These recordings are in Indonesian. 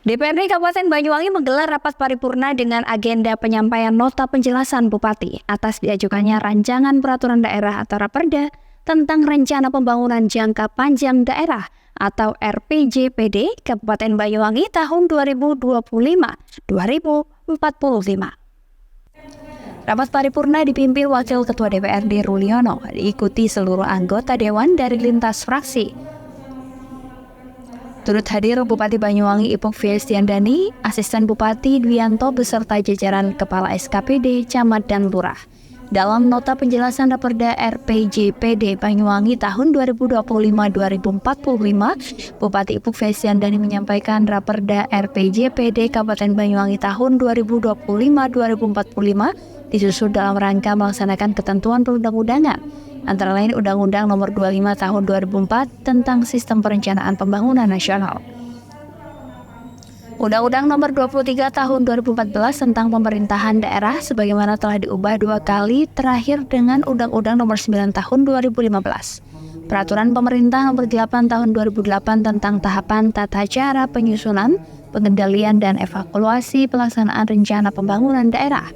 DPRD Kabupaten Banyuwangi menggelar rapat paripurna dengan agenda penyampaian nota penjelasan Bupati atas diajukannya rancangan peraturan daerah atau Raperda tentang rencana pembangunan jangka panjang daerah atau RPJPD Kabupaten Banyuwangi tahun 2025-2045. Rapat paripurna dipimpin Wakil Ketua DPRD Ruliono, diikuti seluruh anggota Dewan dari lintas fraksi. Turut hadir Bupati Banyuwangi Ipung Fiestiandani, Asisten Bupati Dwianto beserta jajaran Kepala SKPD, Camat dan Lurah. Dalam nota penjelasan Raperda RPJPD Banyuwangi tahun 2025-2045, Bupati Ipung Fiestiandani menyampaikan Raperda RPJPD Kabupaten Banyuwangi tahun 2025-2045 disusun dalam rangka melaksanakan ketentuan perundang-undangan, antara lain Undang-Undang Nomor 25 Tahun 2004 tentang Sistem Perencanaan Pembangunan Nasional, Undang-Undang Nomor 23 Tahun 2014 tentang Pemerintahan Daerah sebagaimana telah diubah 2 kali terakhir dengan Undang-Undang Nomor 9 Tahun 2015, Peraturan Pemerintah Nomor 8 Tahun 2008 tentang tahapan tata cara penyusunan, pengendalian dan evaluasi pelaksanaan rencana pembangunan daerah.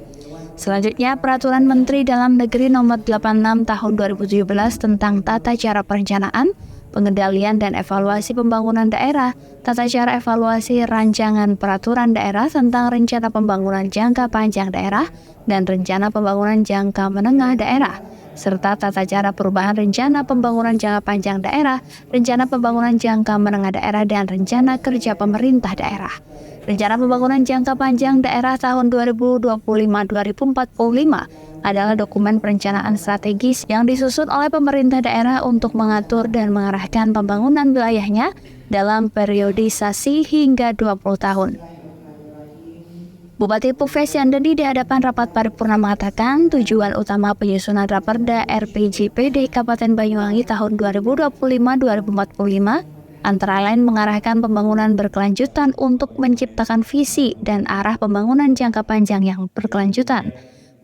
Selanjutnya, Peraturan Menteri Dalam Negeri Nomor 86 Tahun 2017 tentang tata cara perencanaan, pengendalian dan evaluasi pembangunan daerah, tata cara evaluasi rancangan peraturan daerah tentang rencana pembangunan jangka panjang daerah dan rencana pembangunan jangka menengah daerah, serta tata cara perubahan rencana pembangunan jangka panjang daerah, rencana pembangunan jangka menengah daerah dan rencana kerja pemerintah daerah. Rencana Pembangunan Jangka Panjang Daerah tahun 2025-2045 adalah dokumen perencanaan strategis yang disusun oleh pemerintah daerah untuk mengatur dan mengarahkan pembangunan wilayahnya dalam periodisasi hingga 20 tahun. Bupati Ipung Fiestiandani di hadapan rapat paripurna mengatakan tujuan utama penyusunan Raperda RPJPD Kabupaten Banyuwangi tahun 2025-2045 antara lain mengarahkan pembangunan berkelanjutan untuk menciptakan visi dan arah pembangunan jangka panjang yang berkelanjutan,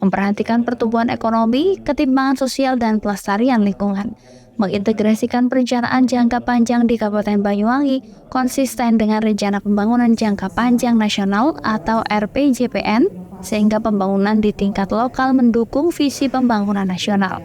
memperhatikan pertumbuhan ekonomi, ketimbangan sosial dan pelestarian lingkungan, mengintegrasikan perencanaan jangka panjang di Kabupaten Banyuwangi konsisten dengan rencana pembangunan jangka panjang nasional atau RPJPN sehingga pembangunan di tingkat lokal mendukung visi pembangunan nasional.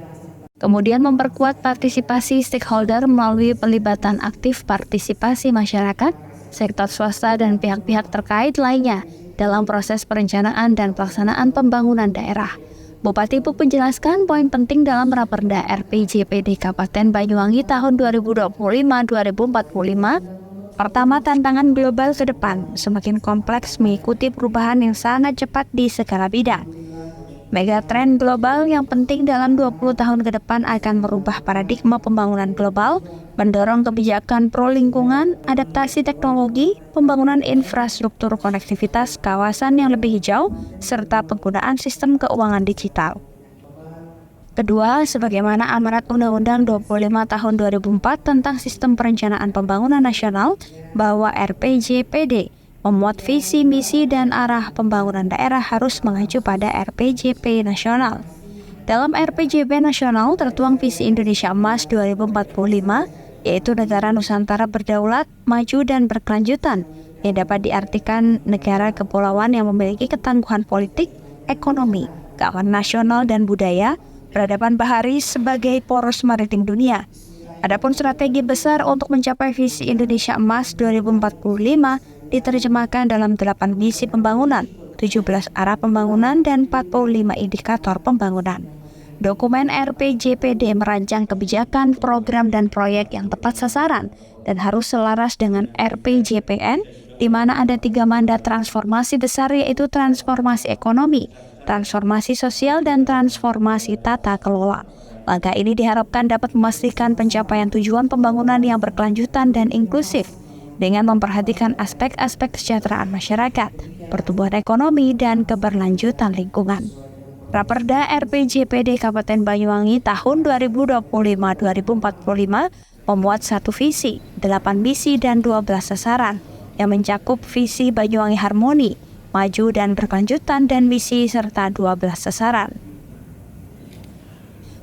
Kemudian memperkuat partisipasi stakeholder melalui pelibatan aktif partisipasi masyarakat, sektor swasta dan pihak-pihak terkait lainnya dalam proses perencanaan dan pelaksanaan pembangunan daerah. Bupati Ipung menjelaskan poin penting dalam Raperda RPJPD Kabupaten Banyuwangi tahun 2025-2045. Pertama, tantangan global ke depan semakin kompleks mengikuti perubahan yang sangat cepat di segala bidang. Megatrend global yang penting dalam 20 tahun ke depan akan merubah paradigma pembangunan global, mendorong kebijakan pro lingkungan, adaptasi teknologi, pembangunan infrastruktur konektivitas kawasan yang lebih hijau, serta penggunaan sistem keuangan digital. Kedua, sebagaimana amanat Undang-Undang 25 Tahun 2004 tentang Sistem Perencanaan Pembangunan Nasional, bahwa RPJPD memuat visi, misi, dan arah pembangunan daerah harus mengacu pada RPJP nasional. Dalam RPJP nasional tertuang visi Indonesia Emas 2045, yaitu negara Nusantara berdaulat, maju, dan berkelanjutan, yang dapat diartikan negara kepulauan yang memiliki ketangguhan politik, ekonomi, keamanan nasional, dan budaya, peradaban bahari sebagai poros maritim dunia. Adapun strategi besar untuk mencapai visi Indonesia Emas 2045 diterjemahkan dalam 8 misi pembangunan, 17 arah pembangunan, dan 45 indikator pembangunan. Dokumen RPJPD merancang kebijakan, program, dan proyek yang tepat sasaran dan harus selaras dengan RPJPN, di mana ada 3 mandat transformasi besar, yaitu transformasi ekonomi, transformasi sosial, dan transformasi tata kelola. Langkah ini diharapkan dapat memastikan pencapaian tujuan pembangunan yang berkelanjutan dan inklusif, dengan memperhatikan aspek-aspek kesejahteraan masyarakat, pertumbuhan ekonomi, dan keberlanjutan lingkungan. Raperda RPJPD Kabupaten Banyuwangi tahun 2025-2045 memuat 1 visi, 8 misi, dan 12 sasaran yang mencakup visi Banyuwangi Harmoni, maju dan berkelanjutan, dan misi serta 12 sasaran.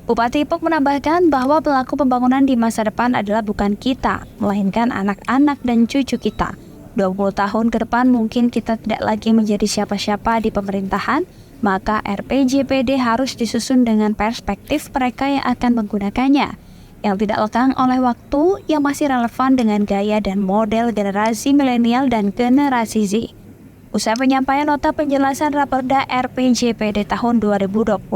Bupati Ipung menambahkan bahwa pelaku pembangunan di masa depan adalah bukan kita, melainkan anak-anak dan cucu kita. 20 tahun ke depan mungkin kita tidak lagi menjadi siapa-siapa di pemerintahan, maka RPJPD harus disusun dengan perspektif mereka yang akan menggunakannya, yang tidak lekang oleh waktu, yang masih relevan dengan gaya dan model generasi milenial dan generasi Z. Usai penyampaian nota penjelasan Raperda RPJPD tahun 2025-2045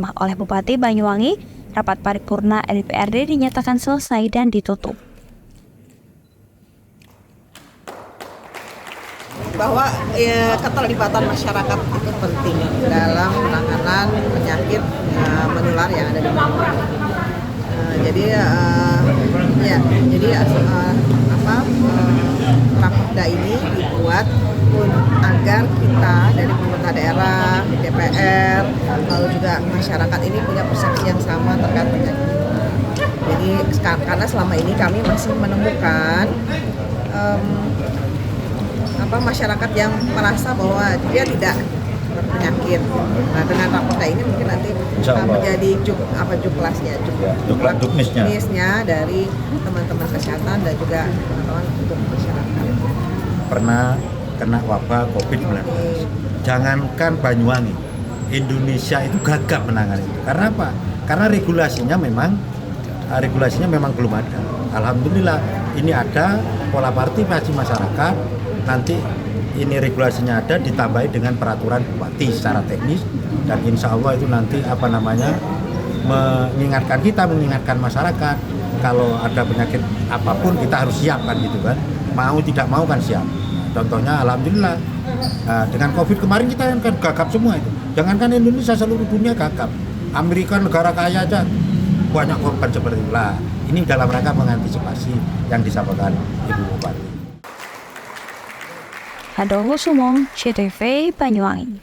oleh Bupati Banyuwangi, rapat paripurna DPRD dinyatakan selesai dan ditutup. Bahwa keterlibatan masyarakat itu penting dalam penanganan penyakit menular yang ada di masyarakat. Raperda ini dibuat agar kita dari pemerintah daerah, DPR, lalu juga masyarakat ini punya persepsi yang sama terkait penyakit. Jadi karena selama ini kami masih menemukan masyarakat yang merasa bahwa dia tidak berpenyakit. Nah, dengan raperda ini mungkin nanti menjadi juknisnya dari teman-teman kesehatan dan juga teman-teman untuk masyarakat. Pernah kena wabah COVID-19. Jangankan Banyuwangi, Indonesia itu gagap menangani itu. Karena apa? Karena regulasinya memang belum ada. Alhamdulillah ini ada pola partisipasi masyarakat. Nanti ini regulasinya ada, ditambahi dengan peraturan bupati secara teknis, dan insya Allah itu nanti mengingatkan masyarakat kalau ada penyakit apapun kita harus siap kan gitu kan, mau tidak mau kan siap. Contohnya alhamdulillah dengan COVID kemarin kita kan gagap semua itu, jangankan Indonesia, seluruh dunia gagap. Amerika negara kaya aja banyak korban seperti itulah. Ini dalam rangka mengantisipasi yang disampaikan Ibu Bupati. Hadong Kusumong, CTV Banyuwangi.